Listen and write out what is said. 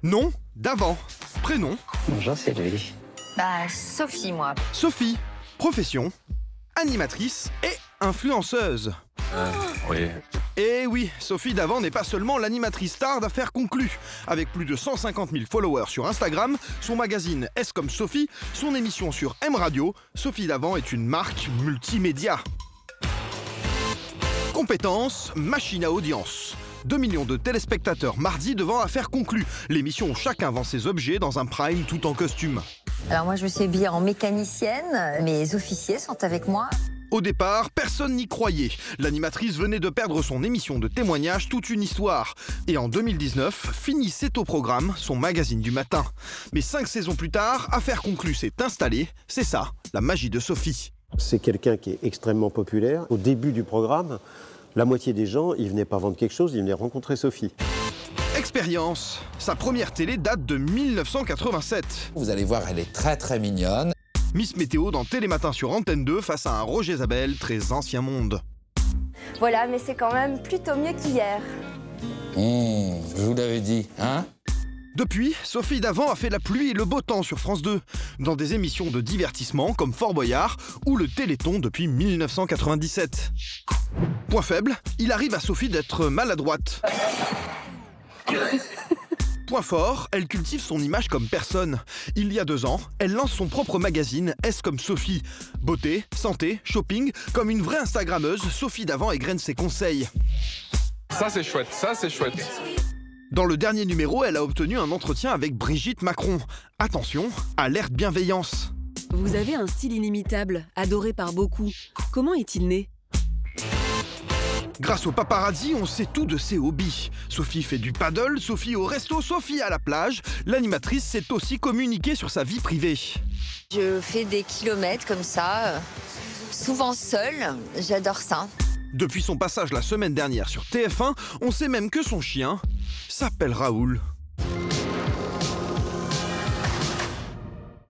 Nom, d'avant. Prénom, Bonjour, c'est lui. Bah, Sophie, moi. Sophie. Profession, animatrice et influenceuse. Oui. Et oui, Sophie Davant n'est pas seulement l'animatrice star d'Affaires conclues. Avec plus de 150 000 followers sur Instagram, son magazine S comme Sophie, son émission sur M Radio, Sophie Davant est une marque multimédia. Compétences, machine à audience. 2 millions de téléspectateurs mardi devant Affaires conclues. L'émission où chacun vend ses objets dans un prime tout en costume. Alors moi, je me suis habillée en mécanicienne. Mes officiers sont avec moi. Au départ, personne n'y croyait. L'animatrice venait de perdre son émission de témoignage Toute une histoire. Et en 2019, finissait au programme son magazine du matin. Mais 5 saisons plus tard, Affaires conclues s'est installée. C'est ça, la magie de Sophie. C'est quelqu'un qui est extrêmement populaire. Au début du programme, la moitié des gens, ils venaient pas vendre quelque chose, ils venaient rencontrer Sophie. Expérience. Sa première télé date de 1987. Vous allez voir, elle est très mignonne. Miss Météo dans Télématin sur Antenne 2 face à un Roger Zabel très ancien monde. Voilà, mais c'est quand même plutôt mieux qu'hier. Je vous l'avais dit, hein? Depuis, Sophie Davant a fait la pluie et le beau temps sur France 2, dans des émissions de divertissement comme Fort Boyard ou le Téléthon depuis 1997. Point faible, il arrive à Sophie d'être maladroite. Point fort, elle cultive son image comme personne. Il y a 2 ans, elle lance son propre magazine S comme Sophie. Beauté, santé, shopping, comme une vraie Instagrammeuse, Sophie Davant égrène ses conseils. Ça c'est chouette, ça c'est chouette. Dans le dernier numéro, elle a obtenu un entretien avec Brigitte Macron. Attention, alerte bienveillance. Vous avez un style inimitable, adoré par beaucoup. Comment est-il né ? Grâce au paparazzi, on sait tout de ses hobbies. Sophie fait du paddle, Sophie au resto, Sophie à la plage. L'animatrice s'est aussi communiquée sur sa vie privée. Je fais des kilomètres comme ça, souvent seule. J'adore ça. Depuis son passage la semaine dernière sur TF1, on sait même que son chien s'appelle Raoul.